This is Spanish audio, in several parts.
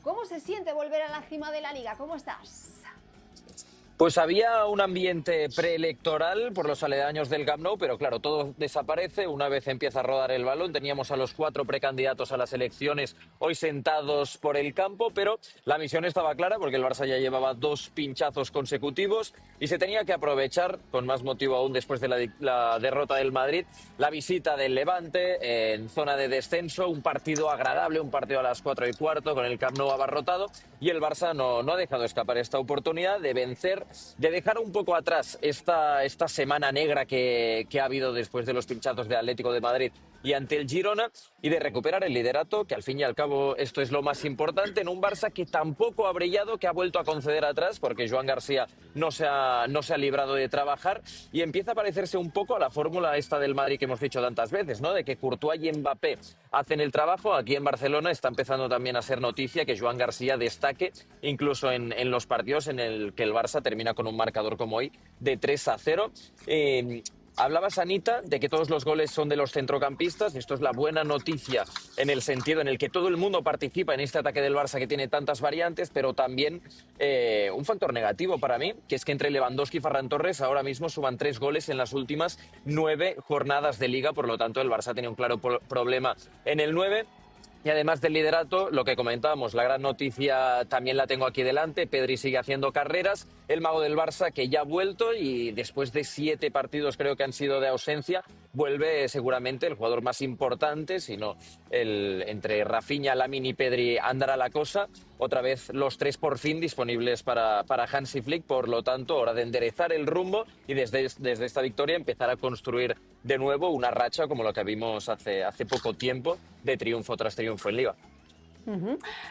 ¿Cómo se siente volver a la cima de la Liga? ¿Cómo estás? Pues había un ambiente preelectoral por los aledaños del Camp Nou, pero claro, todo desaparece una vez empieza a rodar el balón. Teníamos a los 4 precandidatos a las elecciones hoy sentados por el campo, pero la misión estaba clara porque el Barça ya llevaba 2 pinchazos consecutivos y se tenía que aprovechar, con más motivo aún después de la derrota del Madrid, la visita del Levante en zona de descenso, un partido agradable, un partido a las 4:15 con el Camp Nou abarrotado, y el Barça no ha dejado escapar esta oportunidad de vencer, de dejar un poco atrás esta semana negra que ha habido después de los pinchazos de Atlético de Madrid y ante el Girona, y de recuperar el liderato, que al fin y al cabo esto es lo más importante, en un Barça que tampoco ha brillado, que ha vuelto a conceder atrás, porque Joan García no se ha librado de trabajar, y empieza a parecerse un poco a la fórmula esta del Madrid que hemos dicho tantas veces, ¿no? De que Courtois y Mbappé hacen el trabajo. Aquí en Barcelona está empezando también a ser noticia que Joan García destaque, incluso en los partidos en el que el Barça termina con un marcador como hoy de 3-0. Hablabas, Anita, de que todos los goles son de los centrocampistas. Esto es la buena noticia en el sentido en el que todo el mundo participa en este ataque del Barça que tiene tantas variantes, pero también un factor negativo para mí, que es que entre Lewandowski y Ferran Torres ahora mismo suman 3 goles en las últimas 9 jornadas de Liga. Por lo tanto, el Barça tiene un claro problema en el 9. Y además del liderato, lo que comentábamos, la gran noticia también la tengo aquí delante. Pedri sigue haciendo carreras, el mago del Barça que ya ha vuelto y después de 7 partidos creo que han sido de ausencia, vuelve seguramente el jugador más importante, si no entre Rafinha, Lamine y Pedri andará la cosa. Otra vez los 3 por fin disponibles para Hansi Flick, por lo tanto hora de enderezar el rumbo y desde esta victoria empezar a construir de nuevo una racha como lo que vimos hace poco tiempo, de triunfo tras triunfo en Liga.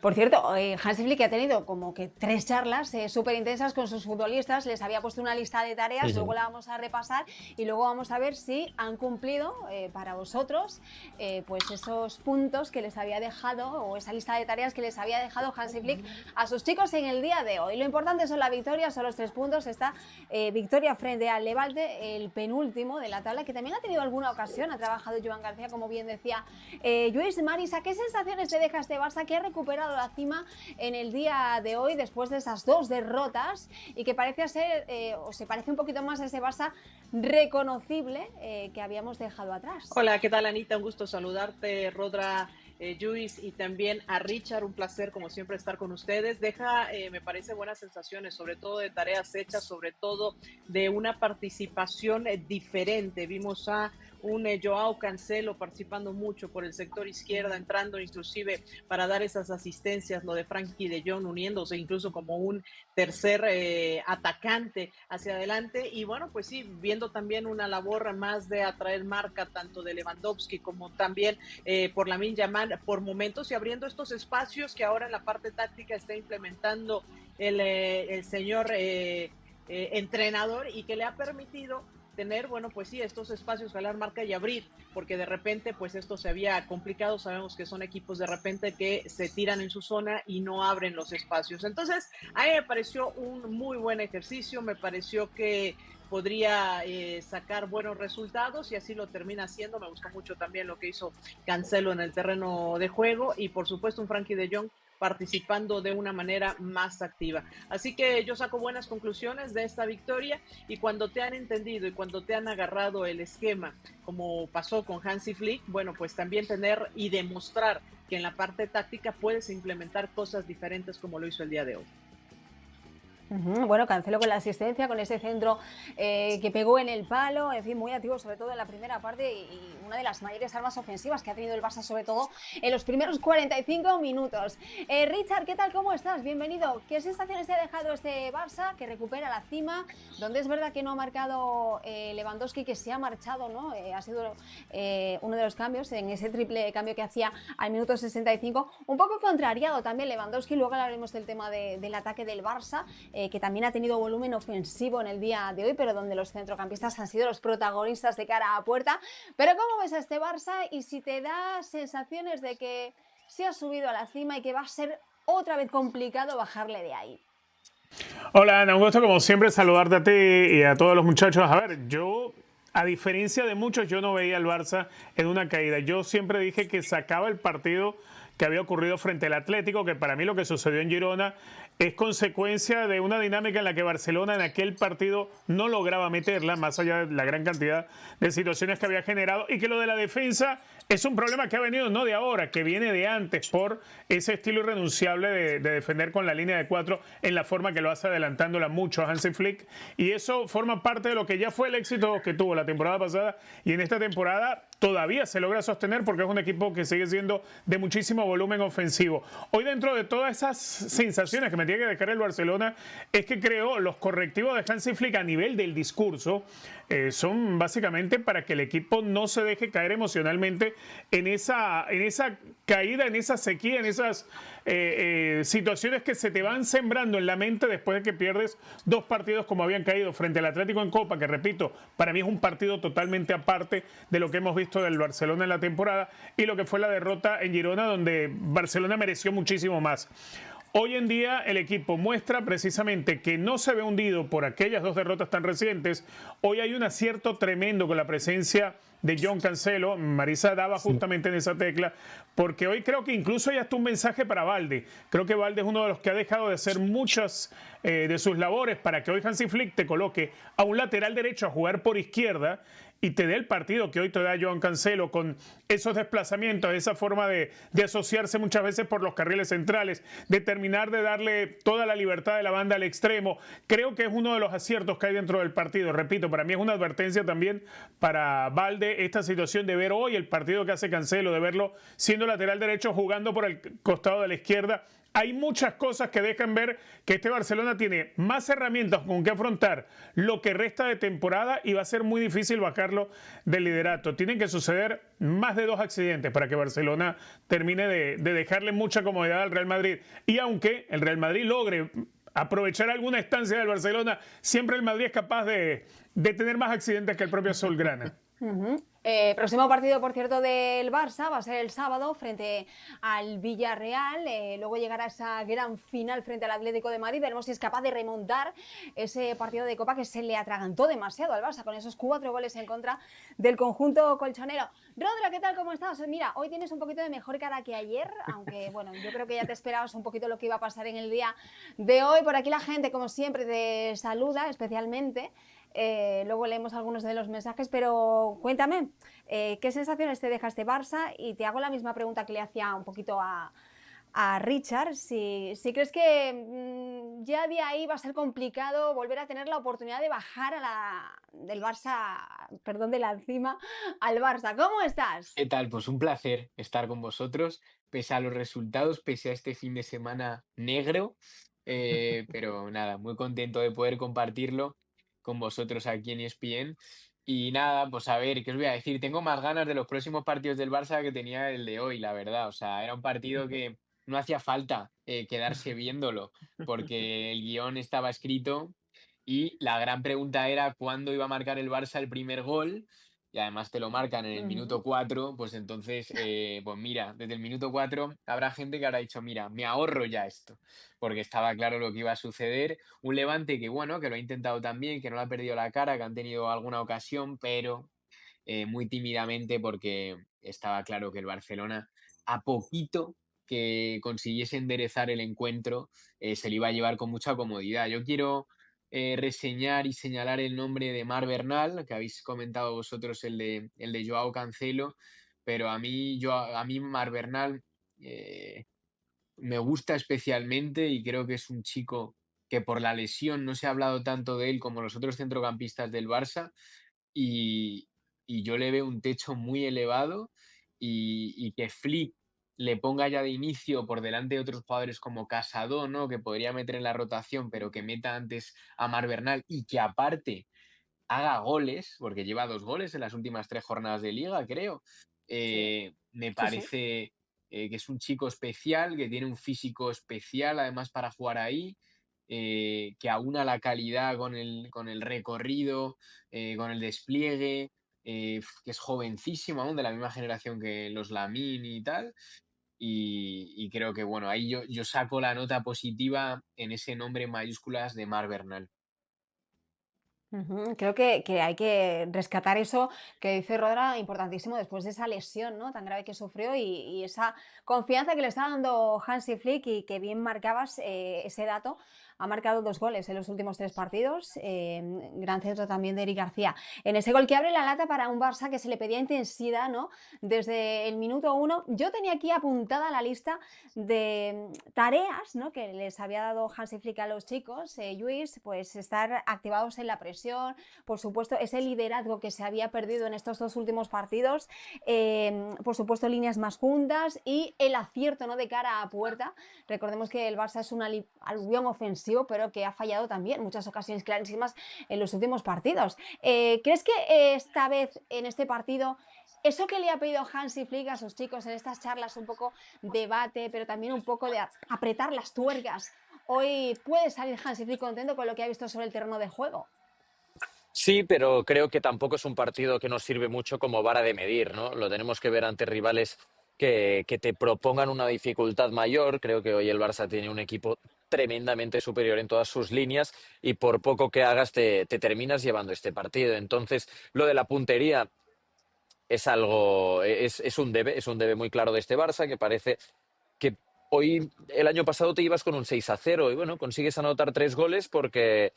Por cierto, Hansi Flick ha tenido como que 3 charlas súper intensas con sus futbolistas, les había puesto una lista de tareas, luego la vamos a repasar y luego vamos a ver si han cumplido para vosotros pues esos puntos que les había dejado, o esa lista de tareas que les había dejado Hansi Flick a sus chicos en el día de hoy. Lo importante son la victoria, son los 3 puntos, esta victoria frente al Levante, el penúltimo de la tabla, que también ha tenido alguna ocasión, ha trabajado Joan García, como bien decía Lluís. Marisa, ¿qué sensaciones te deja este Barça que ha recuperado la cima en el día de hoy después de esas 2 derrotas y que parece ser, o se parece un poquito más a ese Barça reconocible que habíamos dejado atrás? Hola, ¿qué tal, Anita? Un gusto saludarte, Rodra, Lluís, y también a Richard. Un placer, como siempre, estar con ustedes. Deja, me parece, buenas sensaciones, sobre todo de tareas hechas, sobre todo de una participación diferente. Vimos a un Joao Cancelo participando mucho por el sector izquierda, entrando inclusive para dar esas asistencias, lo de Frenkie de Jong uniéndose incluso como un tercer atacante hacia adelante. Y bueno, pues sí, viendo también una labor más de atraer marca, tanto de Lewandowski como también por Lamine Yamal por momentos, y abriendo estos espacios que ahora en la parte táctica está implementando el señor entrenador, y que le ha permitido tener, bueno, pues sí, estos espacios, jalar marca y abrir, porque de repente pues esto se había complicado. Sabemos que son equipos de repente que se tiran en su zona y no abren los espacios. Entonces a mí me pareció un muy buen ejercicio, me pareció que podría sacar buenos resultados, y así lo termina haciendo. Me gustó mucho también lo que hizo Cancelo en el terreno de juego, y por supuesto un Frenkie de Jong participando de una manera más activa. Así que yo saco buenas conclusiones de esta victoria, y cuando te han entendido y cuando te han agarrado el esquema, como pasó con Hansi Flick, bueno, pues también tener y demostrar que en la parte táctica puedes implementar cosas diferentes, como lo hizo el día de hoy. Bueno, Cancelo con la asistencia, con ese centro que pegó en el palo, en fin, muy activo sobre todo en la primera parte, y una de las mayores armas ofensivas que ha tenido el Barça, sobre todo en los primeros 45 minutos. Richard, ¿qué tal? ¿Cómo estás? Bienvenido. ¿Qué sensaciones te ha dejado este Barça que recupera la cima, donde es verdad que no ha marcado Lewandowski, que se ha marchado, ¿no? Ha sido uno de los cambios en ese triple cambio que hacía al minuto 65, un poco contrariado también Lewandowski. Luego hablaremos del tema del ataque del Barça, que también ha tenido volumen ofensivo en el día de hoy, pero donde los centrocampistas han sido los protagonistas de cara a puerta. Pero ¿cómo ves a este Barça? Y si te da sensaciones de que se ha subido a la cima y que va a ser otra vez complicado bajarle de ahí. Hola, Ana, un gusto como siempre saludarte a ti y a todos los muchachos. A ver, yo, a diferencia de muchos, yo no veía al Barça en una caída. Yo siempre dije que sacaba el partido que había ocurrido frente al Atlético, que para mí lo que sucedió en Girona es consecuencia de una dinámica en la que Barcelona en aquel partido no lograba meterla, más allá de la gran cantidad de situaciones que había generado, y que lo de la defensa es un problema que ha venido no de ahora, que viene de antes por ese estilo irrenunciable de defender con la línea de 4 en la forma que lo hace adelantándola mucho a Hansi Flick, y eso forma parte de lo que ya fue el éxito que tuvo la temporada pasada, y en esta temporada todavía se logra sostener porque es un equipo que sigue siendo de muchísimo volumen ofensivo. Hoy, dentro de todas esas sensaciones que me tiene que dejar el Barcelona, es que creo los correctivos de Hansi Flick a nivel del discurso son básicamente para que el equipo no se deje caer emocionalmente en esa caída, en esa sequía, en esas situaciones que se te van sembrando en la mente después de que pierdes 2 partidos como habían caído frente al Atlético en Copa, que repito, para mí es un partido totalmente aparte de lo que hemos visto del Barcelona en la temporada, y lo que fue la derrota en Girona, donde Barcelona mereció muchísimo más. Hoy en día el equipo muestra precisamente que no se ve hundido por aquellas 2 derrotas tan recientes. Hoy hay un acierto tremendo con la presencia de Joao Cancelo. Marisa daba justamente en esa tecla, porque hoy creo que incluso hay hasta un mensaje para Balde. Creo que Balde es uno de los que ha dejado de hacer muchas de sus labores para que hoy Hansi Flick te coloque a un lateral derecho a jugar por izquierda y te dé el partido que hoy te da Joao Cancelo, con esos desplazamientos, esa forma de asociarse muchas veces por los carriles centrales, de terminar de darle toda la libertad de la banda al extremo. Creo que es uno de los aciertos que hay dentro del partido. Repito, para mí es una advertencia también para Balde esta situación de ver hoy el partido que hace Cancelo, de verlo siendo lateral derecho jugando por el costado de la izquierda. Hay muchas cosas que dejan ver que este Barcelona tiene más herramientas con que afrontar lo que resta de temporada, y va a ser muy difícil bajarlo del liderato. Tienen que suceder más de 2 accidentes para que Barcelona termine de dejarle mucha comodidad al Real Madrid. Y aunque el Real Madrid logre aprovechar alguna estancia del Barcelona, siempre el Madrid es capaz de tener más accidentes que el propio Azulgrana. Próximo partido, por cierto, del Barça va a ser el sábado frente al Villarreal. Luego llegará esa gran final frente al Atlético de Madrid. Veremos si es capaz de remontar ese partido de Copa que se le atragantó demasiado al Barça con esos 4 goles en contra del conjunto colchonero. Rodra, ¿qué tal? ¿Cómo estás? Mira, hoy tienes un poquito de mejor cara que ayer, aunque bueno, yo creo que ya te esperabas un poquito lo que iba a pasar en el día de hoy. Por aquí la gente, como siempre, te saluda especialmente. Luego leemos algunos de los mensajes, pero cuéntame, ¿qué sensaciones te deja este Barça? Y te hago la misma pregunta que le hacía un poquito a Richard, si crees que ya de ahí va a ser complicado volver a tener la oportunidad de bajar del Barça, perdón, de la encima al Barça. ¿Cómo estás? ¿Qué tal? Pues un placer estar con vosotros, pese a los resultados, pese a este fin de semana negro, pero nada, muy contento de poder compartirlo con vosotros aquí en ESPN. Y nada, pues a ver, ¿qué os voy a decir? Tengo más ganas de los próximos partidos del Barça que tenía el de hoy, la verdad. O sea, era un partido que no hacía falta quedarse viéndolo, porque el guión estaba escrito y la gran pregunta era cuándo iba a marcar el Barça el primer gol, y además te lo marcan en el minuto 4, pues entonces, pues mira, desde el minuto 4 habrá gente que habrá dicho, mira, me ahorro ya esto, porque estaba claro lo que iba a suceder. Un Levante que, bueno, que lo ha intentado también, que no le ha perdido la cara, que han tenido alguna ocasión, pero muy tímidamente, porque estaba claro que el Barcelona, a poquito que consiguiese enderezar el encuentro, se lo iba a llevar con mucha comodidad. Yo quiero reseñar y señalar el nombre de Marc Bernal, que habéis comentado vosotros el de Joao Cancelo, pero a mí Marc Bernal me gusta especialmente, y creo que es un chico que por la lesión no se ha hablado tanto de él como los otros centrocampistas del Barça, y, y yo le veo un techo muy elevado, y que Flick le ponga ya de inicio por delante de otros jugadores como Casado, ¿no? Que podría meter en la rotación, pero que meta antes a Marc Bernal, y que aparte haga goles, porque lleva 2 goles en las últimas 3 jornadas de liga, creo. Sí, Me sí, sí. parece que es un chico especial, que tiene un físico especial además para jugar ahí, que aúna la calidad con el recorrido, con el despliegue, que es jovencísimo aún, de la misma generación que los Lamine y tal. Y creo que, bueno, ahí yo saco la nota positiva en ese nombre en mayúsculas de Marc Bernal. Creo que hay que rescatar eso que dice Rodra, importantísimo después de esa lesión, ¿no?, tan grave que sufrió y esa confianza que le está dando Hansi Flick y que bien marcabas ese dato. Ha marcado 2 goles en los últimos 3 partidos, gran centro también de Eric García. En ese gol que abre la lata para un Barça que se le pedía intensidad, ¿no?, desde el minuto 1. Yo tenía aquí apuntada la lista de tareas, ¿no?, que les había dado Hansi Flick a los chicos, Lluís, pues estar activados en la presión, por supuesto ese liderazgo que se había perdido en estos 2 últimos partidos, por supuesto líneas más juntas y el acierto, ¿no?, de cara a puerta. Recordemos que el Barça es un aluvión ofensivo, pero que ha fallado también muchas ocasiones clarísimas en los últimos partidos. ¿Crees que esta vez en este partido eso que le ha pedido Hansi Flick a sus chicos en estas charlas, un poco debate, pero también un poco de apretar las tuercas, hoy puede salir Hansi Flick contento con lo que ha visto sobre el terreno de juego? Sí, pero creo que tampoco es un partido que nos sirve mucho como vara de medir, ¿no? Lo tenemos que ver ante rivales que te propongan una dificultad mayor. Creo que hoy el Barça tiene un equipo tremendamente superior en todas sus líneas y por poco que hagas te terminas llevando este partido. Entonces, lo de la puntería es algo, es un debe muy claro de este Barça que parece que hoy, el año pasado te ibas con un 6-0 y bueno, consigues anotar 3 goles porque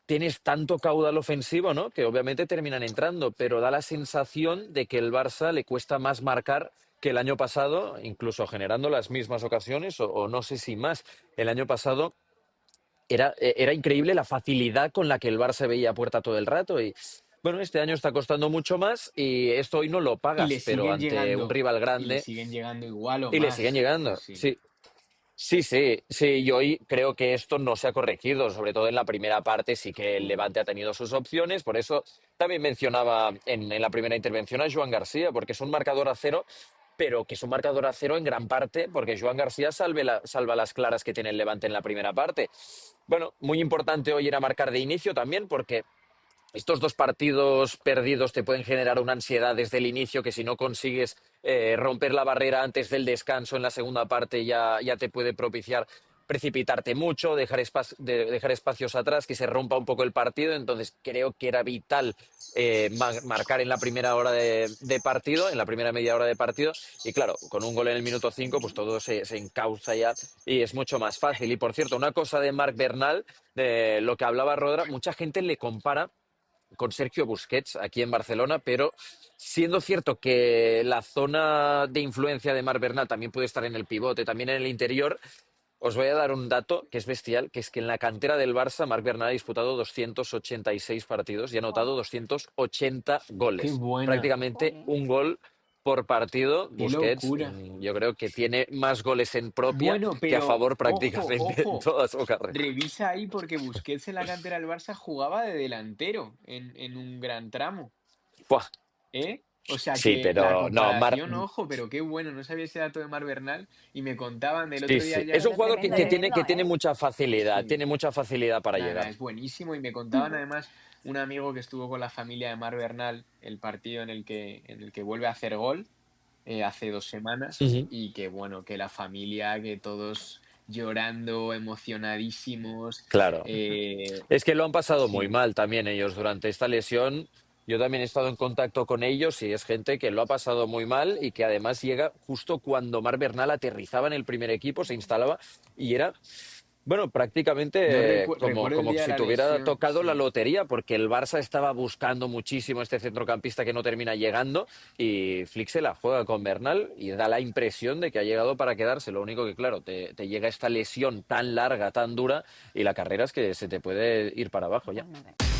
tienes tanto caudal ofensivo, ¿no?, que obviamente terminan entrando, pero da la sensación de que el Barça le cuesta más marcar que el año pasado, incluso generando las mismas ocasiones, o no sé si más. El año pasado era increíble la facilidad con la que el Barça veía a puerta todo el rato y bueno, este año está costando mucho más y esto hoy no lo Y le pagas, pero siguen ante un llegando, rival y le grande siguen llegando igual o y le siguen más. Sí, llegando, sí. sí. Sí, sí, sí, y hoy creo que esto no se ha corregido, sobre todo en la primera parte sí que el Levante ha tenido sus opciones, por eso también mencionaba en la primera intervención a Joan García, porque es un marcador a cero, pero que es un marcador a cero en gran parte porque Joan García salva las claras que tiene el Levante en la primera parte. Bueno, muy importante hoy ir a marcar de inicio también porque estos 2 partidos perdidos te pueden generar una ansiedad desde el inicio que si no consigues romper la barrera antes del descanso en la segunda parte ya te puede propiciar precipitarte mucho, dejar espacios atrás, que se rompa un poco el partido. Entonces creo que era vital marcar en la primera hora de partido, en la primera media hora de partido. Y claro, con un gol en el minuto 5, pues todo se encauza ya y es mucho más fácil. Y por cierto, una cosa de Marc Bernal, de lo que hablaba Rodra, mucha gente le compara con Sergio Busquets aquí en Barcelona, pero siendo cierto que la zona de influencia de Marc Bernal también puede estar en el pivote, también en el interior, os voy a dar un dato que es bestial, que es que en la cantera del Barça Marc Bernal ha disputado 286 partidos y ha Wow. anotado 280 Qué goles, buena, prácticamente un gol por partido. qué Busquets, locura. yo creo que tiene más goles en propia Bueno, que a pero favor ojo, prácticamente en ojo, toda su carrera. revisa ahí porque Busquets en la cantera del Barça jugaba de delantero en un gran tramo, Buah, ¿eh? O sea sí, que la pero no, comparación, ojo, pero qué bueno, no sabía ese dato de Mar Bernal y me contaban del sí, otro día sí. Es ya. un Pero jugador tremendo, que tremendo, tiene ¿eh? mucha facilidad, Sí, tiene mucha facilidad para nada, llegar. es buenísimo y me contaban además un amigo que estuvo con la familia de Mar Bernal el partido en el que vuelve a hacer gol hace 2 semanas Ujú. y que bueno, que la familia, que todos llorando, emocionadísimos, Claro. Es que lo han pasado muy sí, mal también ellos durante esta lesión. Yo también he estado en contacto con ellos y es gente que lo ha pasado muy mal y que además llega justo cuando Marc Bernal aterrizaba en el primer equipo, se instalaba y era, bueno, yo prácticamente recuerdo el como día de si la te hubiera lesión, tocado la sí. lotería, porque el Barça estaba buscando muchísimo este centrocampista que no termina llegando y Flick se la juega con Bernal y da la impresión de que ha llegado para quedarse. Lo único que, claro, te llega esta lesión tan larga, tan dura y la carrera es que se te puede ir para abajo ya. Totalmente.